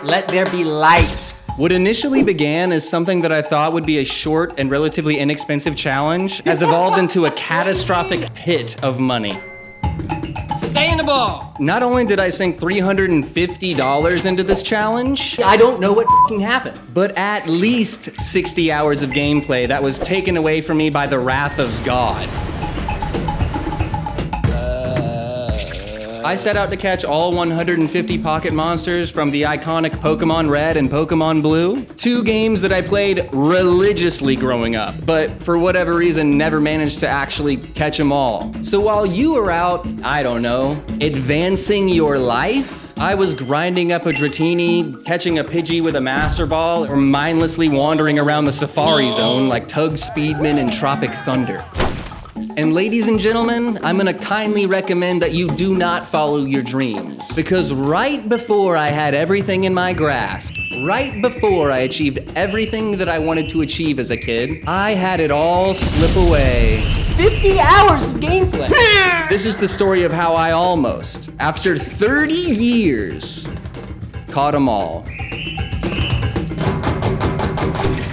Let there be light. What initially began as something that I thought would be a short and relatively inexpensive challenge has evolved into a catastrophic pit of money. Stay in the ball. Not only did I sink $350 into this challenge, I don't know what f***ing happened. but at least 60 hours of gameplay that was taken away from me by the wrath of God. I set out to catch all 150 pocket monsters from the iconic Pokémon Red and Pokémon Blue, two games that I played religiously growing up, but for whatever reason never managed to actually catch them all. So while you were out, I don't know, advancing your life, I was grinding up a Dratini, catching a Pidgey with a Master Ball, or mindlessly wandering around the Safari Zone like Tug Speedman and Tropic Thunder. And ladies and gentlemen, I'm gonna kindly recommend that you do not follow your dreams. Because right before I had everything in my grasp, right before I achieved everything that I wanted to achieve as a kid, I had it all slip away. 50 hours of gameplay. This is the story of how I almost, after 30 years, caught them all.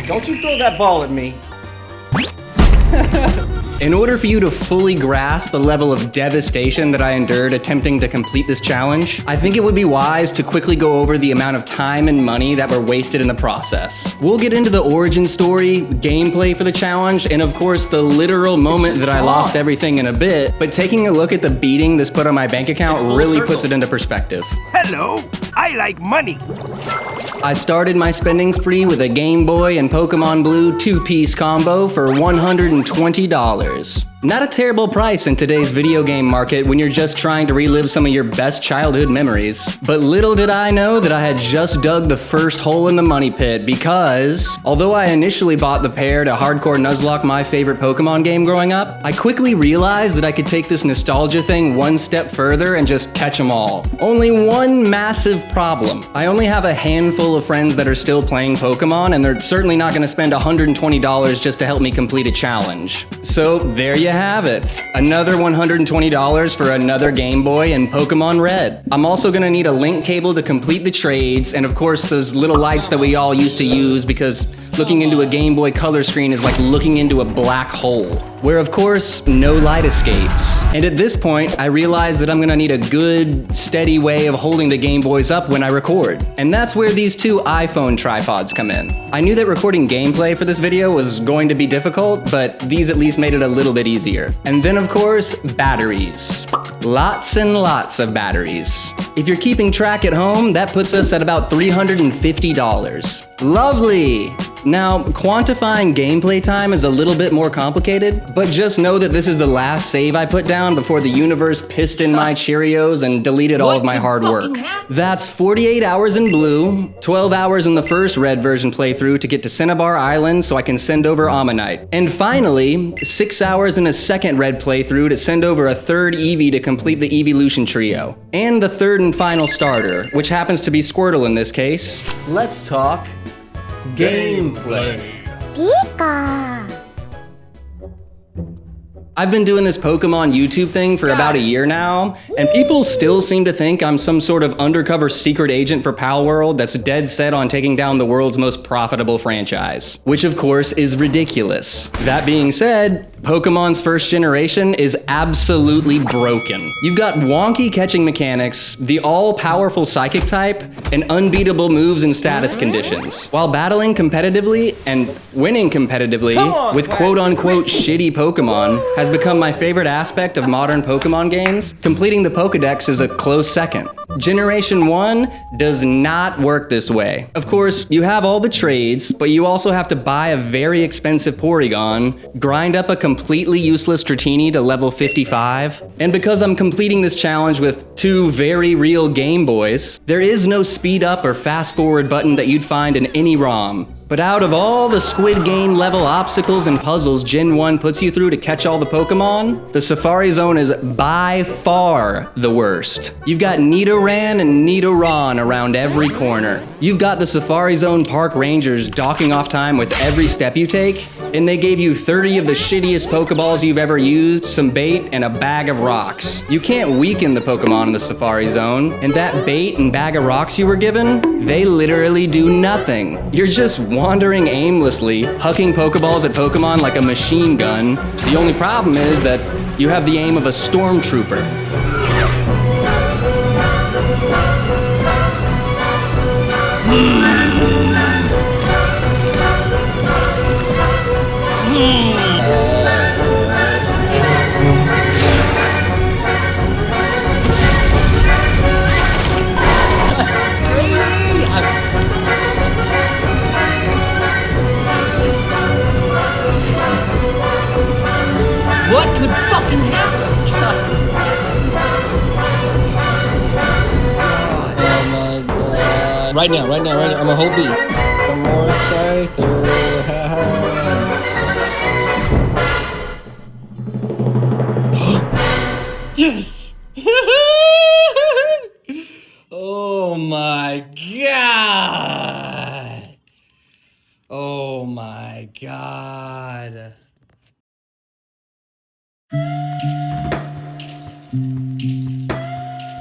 Don't you throw that ball at me. In order for you to fully grasp the level of devastation that I endured attempting to complete this challenge, I think it would be wise to quickly go over the amount of time and money that were wasted in the process. We'll get into the origin story, gameplay for the challenge, and of course the literal moment that I lost everything in a bit, but taking a look at the beating this put on my bank account really puts it into perspective. Hello, I like money. I started my spending spree with a Game Boy and Pokémon Blue two-piece combo for $120. Not a terrible price in today's video game market when you're just trying to relive some of your best childhood memories. But little did I know that I had just dug the first hole in the money pit because, although I initially bought the pair to hardcore Nuzlocke my favorite Pokemon game growing up, I quickly realized that I could take this nostalgia thing one step further and just catch them all. Only one massive problem. I only have a handful of friends that are still playing Pokemon, and they're certainly not gonna spend $120 just to help me complete a challenge. So there you have it. Another $120 for another Game Boy and Pokémon Red. I'm also gonna need a link cable to complete the trades, and of course those little lights that we all used to use because looking into a Game Boy Color screen is like looking into a black hole, where of course no light escapes. And at this point, I realize that I'm gonna need a good, steady way of holding the Game Boys up when I record. And that's where these two iPhone tripods come in. I knew that recording gameplay for this video was going to be difficult, but these at least made it a little bit easier. And then of course, batteries. Lots and lots of batteries. If you're keeping track at home, that puts us at about $350. Lovely! Now, quantifying gameplay time is a little bit more complicated, but just know that this is the last save I put down before the universe pissed in my Cheerios and deleted all of my hard work. That's 48 hours in blue, 12 hours in the first red version playthrough to get to Cinnabar Island so I can send over Ammonite. And finally, 6 hours in a second red playthrough to send over a third Eevee to complete the Evolution Trio. And the third and final starter, which happens to be Squirtle in this case. Let's talk gameplay. Pika. I've been doing this Pokemon YouTube thing for about a year now, and people still seem to think I'm some sort of undercover secret agent for Pal World that's dead set on taking down the world's most profitable franchise, which of course is ridiculous. That being said, Pokemon's first generation is absolutely broken. You've got wonky catching mechanics, the all-powerful psychic type, and unbeatable moves and status conditions, while battling competitively and winning competitively with quote-unquote shitty Pokemon has become my favorite aspect of modern Pokemon games. Completing the Pokedex is a close second. Generation 1 does not work this way. Of course, you have all the trades, but you also have to buy a very expensive Porygon, grind up a completely useless Dratini to level 55, and because I'm completing this challenge with two very real Game Boys, there is no speed up or fast forward button that you'd find in any ROM. But out of all the Squid Game level obstacles and puzzles Gen 1 puts you through to catch all the Pokemon, the Safari Zone is by far the worst. You've got Nidoran and Nidoran around every corner. You've got the Safari Zone park rangers docking off time with every step you take, and they gave you 30 of the shittiest Pokeballs you've ever used, some bait, and a bag of rocks. You can't weaken the Pokemon in the Safari Zone, and that bait and bag of rocks you were given, they literally do nothing. You're just wandering aimlessly, hucking Pokeballs at Pokemon like a machine gun. The only problem is that you have the aim of a stormtrooper. What could fucking happen? Oh my god. Right now. I'm a whole beat. One more cycle. Yes! Oh my god! Oh my god.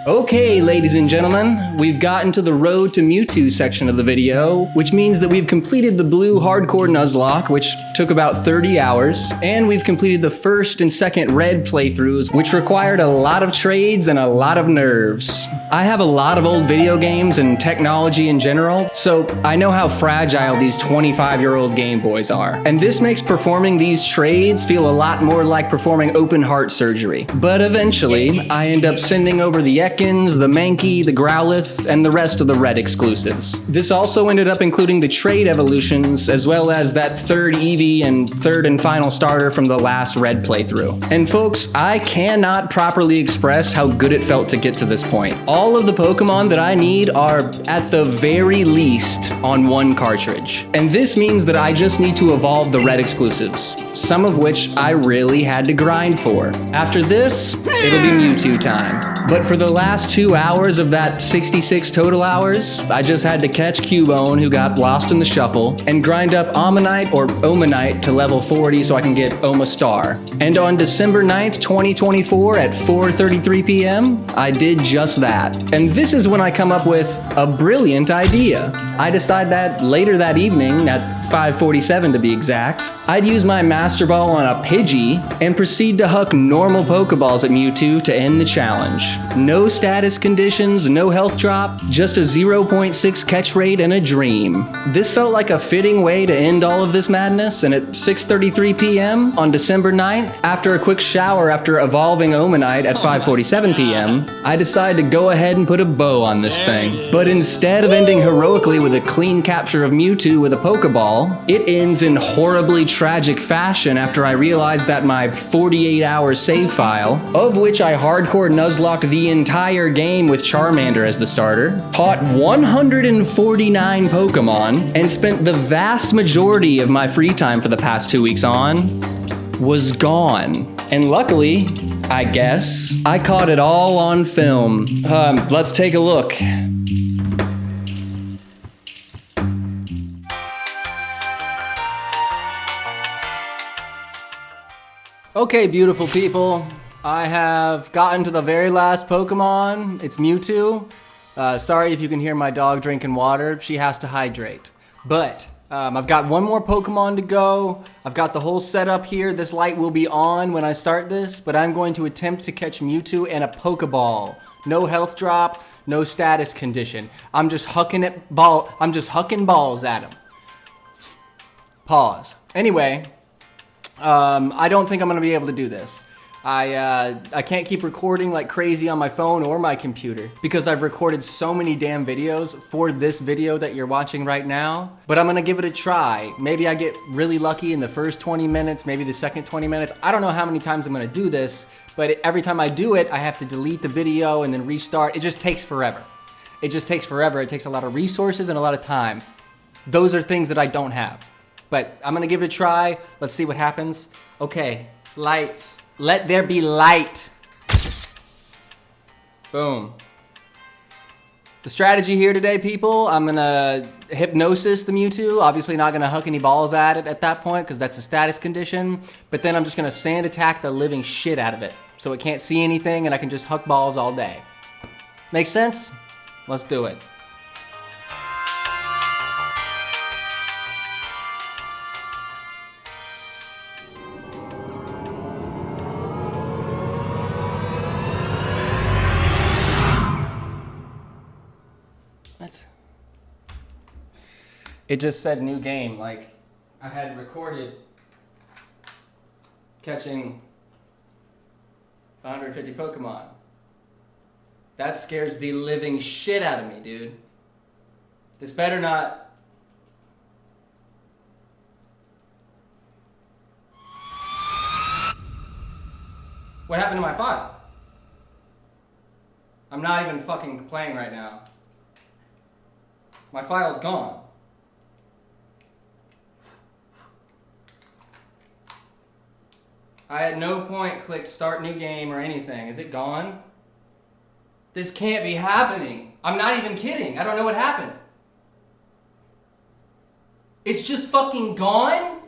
Okay, ladies and gentlemen, we've gotten to the Road to Mewtwo section of the video, which means that we've completed the blue hardcore Nuzlocke, which took about 30 hours, and we've completed the first and second red playthroughs, which required a lot of trades and a lot of nerves. I have a lot of old video games and technology in general, so I know how fragile these 25-year-old Game Boys are. And this makes performing these trades feel a lot more like performing open heart surgery. But eventually, I end up sending over the Ekans, the Mankey, the Growlithe, and the rest of the red exclusives. This also ended up including the trade evolutions, as well as that third Eevee and third and final starter from the last red playthrough. And folks, I cannot properly express how good it felt to get to this point. All of the Pokemon that I need are, at the very least, on one cartridge. And this means that I just need to evolve the red exclusives, some of which I really had to grind for. After this, it'll be Mewtwo time. But for the last 2 hours of that 66 total hours, I just had to catch Cubone, who got lost in the shuffle, and grind up Omanyte or Omanite to level 40 so I can get Omastar. And on December 9th, 2024 at 4:33 p.m., I did just that. And this is when I come up with a brilliant idea. I decide that later that evening, at 5:47 to be exact, I'd use my Master Ball on a Pidgey and proceed to huck normal Pokeballs at Mewtwo to end the challenge. No status conditions, no health drop, just a 0.6 catch rate and a dream. This felt like a fitting way to end all of this madness, and at 6:33 p.m. on December 9th, after a quick shower after evolving Omanite at 5:47 p.m., I decided to go ahead and put a bow on this thing. But instead of ending heroically with a clean capture of Mewtwo with a Pokeball, it ends in horribly tragic fashion after I realized that my 48-hour save file, of which I hardcore nuzlocked the entire game with Charmander as the starter, caught 149 Pokemon, and spent the vast majority of my free time for the past 2 weeks on, was gone. And luckily, I guess, I caught it all on film. Let's take a look. Okay, beautiful people. I have gotten to the very last Pokemon. It's Mewtwo. Sorry if you can hear my dog drinking water. She has to hydrate. But I've got one more Pokemon to go. I've got the whole setup here. This light will be on when I start this, but I'm going to attempt to catch Mewtwo and a Pokeball. No health drop, no status condition. I'm just hucking balls at him. Pause. Anyway, I don't think I'm gonna be able to do this. I can't keep recording like crazy on my phone or my computer because I've recorded so many damn videos for this video that you're watching right now. But I'm gonna give it a try. Maybe I get really lucky in the first 20 minutes, maybe the second 20 minutes. I don't know how many times I'm gonna do this, but every time I do it, I have to delete the video and then restart. It just takes forever. It just takes forever. It takes a lot of resources and a lot of time. Those are things that I don't have. But I'm gonna give it a try. Let's see what happens. Okay, lights. Let there be light. Boom. The strategy here today, people, I'm gonna hypnosis the Mewtwo. Obviously not gonna huck any balls at it at that point because that's a status condition. But then I'm just gonna sand attack the living shit out of it so it can't see anything and I can just huck balls all day. Make sense? Let's do it. It just said new game, like I had recorded catching 150 Pokemon. That scares the living shit out of me, dude. This better not... What happened to my file? I'm not even fucking playing right now. My file's gone. I at no point clicked start new game or anything. Is it gone? This can't be happening. I'm not even kidding. I don't know what happened. It's just fucking gone?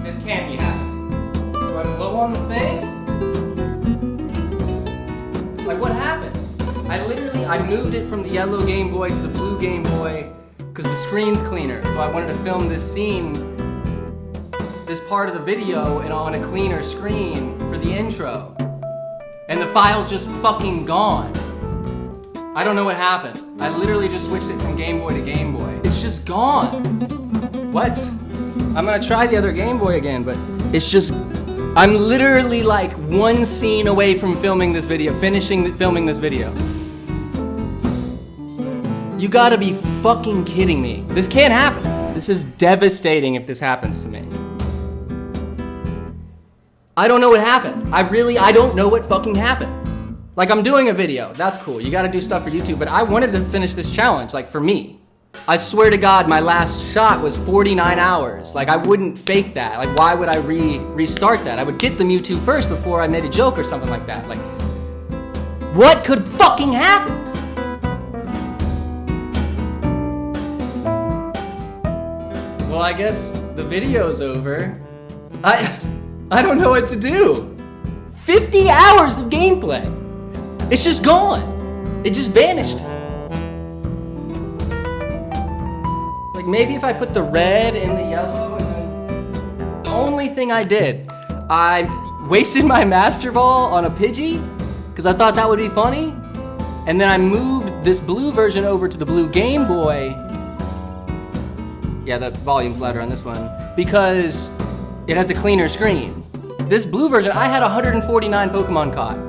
This can't be happening. Do I blow on the thing? Like what happened? I moved it from the yellow Game Boy to the blue Game Boy because the screen's cleaner. So I wanted to film this scene, this part of the video, and on a cleaner screen for the intro. And the file's just fucking gone. I don't know what happened. I literally just switched it from Game Boy to Game Boy. It's just gone. What? I'm gonna try the other Game Boy again, but it's just, I'm literally like one scene away from filming this video, filming this video. You gotta be fucking kidding me. This can't happen. This is devastating if this happens to me. I don't know what happened. I don't know what fucking happened. Like, I'm doing a video. That's cool. You gotta do stuff for YouTube, but I wanted to finish this challenge, like, for me. I swear to God, my last shot was 49 hours. Like, I wouldn't fake that. Like, why would I restart that? I would get the Mewtwo first before I made a joke or something like that. Like, what could fucking happen? Well, I guess the video's over. I don't know what to do. 50 hours of gameplay. It's just gone. It just vanished. Like maybe if I put the red in the yellow and then... The only thing I did, I wasted my Master Ball on a Pidgey because I thought that would be funny. And then I moved this blue version over to the blue Game Boy. Yeah, the volume's louder on this one because it has a cleaner screen. This blue version, I had 149 Pokemon caught.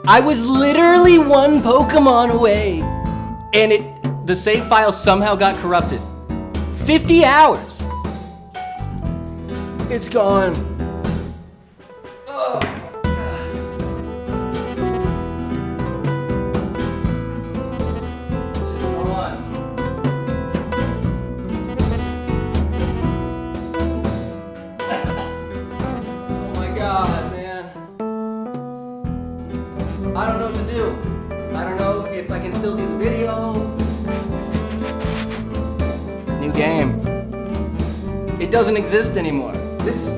I was literally one Pokemon away, and the save file somehow got corrupted. 50 hours. It's gone. Oh. I don't know what to do. I don't know if I can still do the video. New game. It doesn't exist anymore. This is,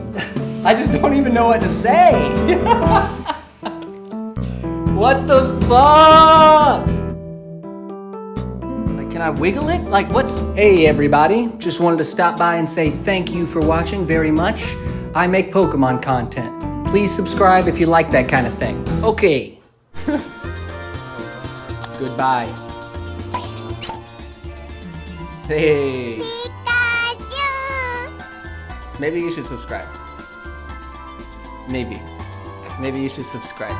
I just don't even know what to say. What the fuck? Like, can I wiggle it? Like, what's... Hey everybody, just wanted to stop by and say thank you for watching very much. I make Pokemon content. Please subscribe if you like that kind of thing. Okay. Goodbye. Hey. Pikachu! Maybe you should subscribe. Maybe you should subscribe.